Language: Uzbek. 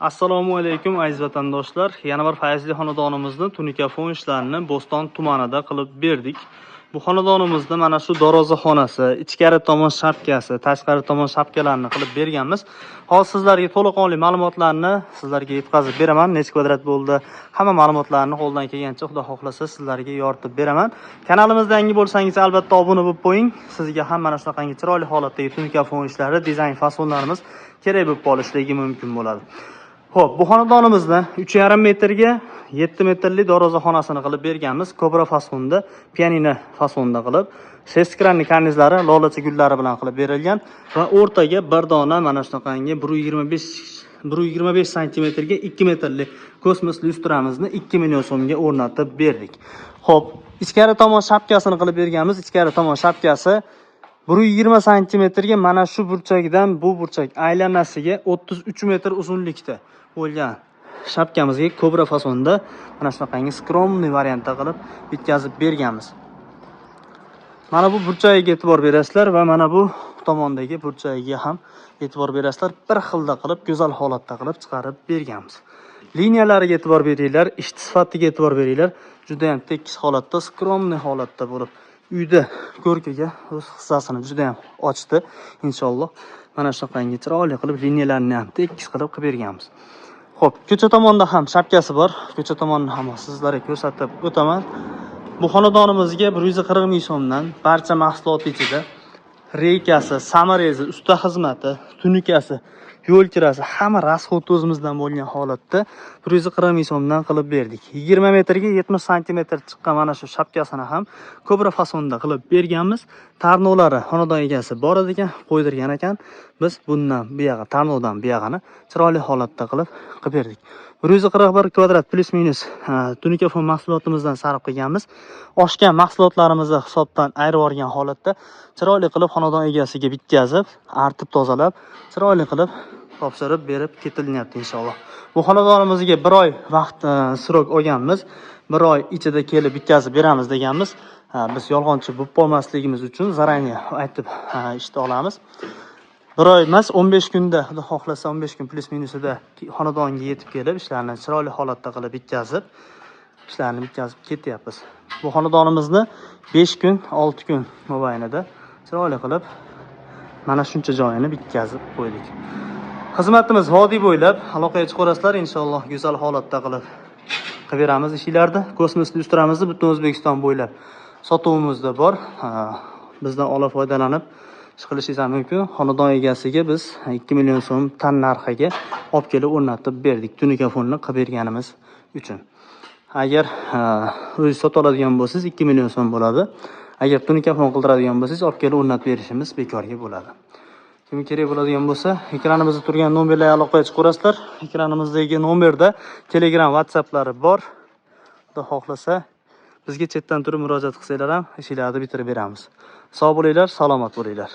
Assalomu alaykum aziz vatandoshlar. Yana bir fayzli xonadonimizni tunikafon ishlarini Bo'ston tumanida qilib berdik. Bu xonadonimizda mana shu darvozaxonasi, ichkari tomon shapkasi, tashqari tomon shapkalarni qilib berganmiz. Hozir sizlarga to'liqonli ma'lumotlarni sizlarga yetkazib beraman. Necha kvadrat bo'ldi? Hamma ma'lumotlarni qo'ldan kelgancha Xudo xohlasa sizlarga yoritib beraman. Kanalimizda yangi bo'lsangiz albatta obuna bo'lib qo'ying. Sizga ham mana shunaqangi chiroyli holatdagi tunikafon ishlari, dizayn fasonlarimiz kerak bo'lib qolishligi mumkin bo'ladi. Xo'p, bu xonadonimizni 3,5 metrga 7 metrli darvozaxonasini qilib berganmiz. Kobra fasonda, pianino fasonda qilib, shestkranli karnizlari lolacha gullari bilan qilib berilgan va o'rtaga bir dona mana shunaqangi 1,25 cm ga 2 metrli kosmos lyustramizni 2 million so'mga o'rnatib berdik. Xo'p, ichkari tomon shapkasini qilib berganmiz. Ichkari tomon shapkasi 120 cm ga mana shu burchakdan bu burchak aylanasiga 33 metr uzunlikda bo'lgan shapkamizga kobra fasonda mana shunaqangi skromniy variantda qilib bitkazib berganmiz. Mana bu burchagiga e'tibor berasizlar va mana bu tomondagi burchagiga ham e'tibor berasizlar. Bir xilda qilib, go'zal holatda qilib chiqarib berganmiz. Liniyalariga e'tibor beringlar, ish sifatiga e'tibor beringlar. Juda ham tekis holatda, skromniy holatda bo'lib uyda ko'rkaga o'z hissasini juda ham ochdi. Inshaalloh mana shunaqangi chiroyli qilib liniyalarni ham tekis qilib berganmiz. Xo'p, ko'cha tomonda ham shapkasi bor. Ko'cha tomonni ham sizlarga ko'rsatib o'taman. Bu xonadonimizga 140 ming so'mdan barcha mahsulot ichida reykasi, samarezi, usta xizmati, tunikasi, yo'l kirasi, hamma rasxod o'zimizdan bo'lgan holatda 140 ming so'mdan qilib berdik. 20 metrga 70 cm chiqqan mana shu shapkasini ham kobra fasonda qilib berganmiz. Tarnovlari xonadon egasi bor ekan, qo'ydirgan ekan. Biz bundan bu yoqqa, tarnovdan bu yoqqani chiroyli holatda qilib berdik. 141 kvadrat plus minus tunikafon mahsulotimizdan sarf qilganmiz. Oshgan mahsulotlarimizni hisobdan ayirib olgan holatda chiroyli qilib xonadon egasiga bitkazib, artib tozalab, chiroyli qilib topshirib berib ketilyapti inshaalloh. Bu xonadonimizga 1 oy vaqt srok olganmiz. 1 oy ichida kelib bitkazib beramiz deganmiz. Biz yolg'onchi bo'lib qolmasligimiz uchun zaraniya aytib ishni olamiz. 1 oy emas, 15 kunda, xudo xohlasa 15 kun plus minusida xonadonga yetib kelib, ishlarni chiroyli holatda qilib bitkazib, ishlarni bitkazib ketyapmiz. Bu xonadonimizni 5 kun, 6 kun mobaynida chiroyli qilib mana shuncha joyini bitkazib qo'ydik. Xizmatimiz vodiy bo'ylab aloqaga chiqarasizlar, inshaalloh go'zal holatda qilib beramiz ishlarni. Kosmos lyustramizni butun O'zbekiston bo'ylab sotuvimizda bor. Bizdan olib foydalanib chiqilishingiz mumkin. Xonadon egasiga biz 2 million so'm tan narxiga olib kelib o'rnatib berdik tunikafonni qilib berganimiz uchun. Agar o'zingiz sota oladigan bo'lsangiz 2 million so'm bo'ladi. Agar tunikafon qildiradigan bo'lsangiz olib kelib o'rnatib berishimiz bekorga bo'ladi. Kim kerak bo'ladigan bo'lsa, ekranimizda turgan nomerlarga aloqaga chiqarasizlar. Ekranimizdagi nomerda Telegram, WhatsApplari bor. Xudo xohlasa bizga chetdan turib murojaat qilsanglar ham ishlarni bitirib beramiz. Sog' bo'linglar, salomat bo'linglar.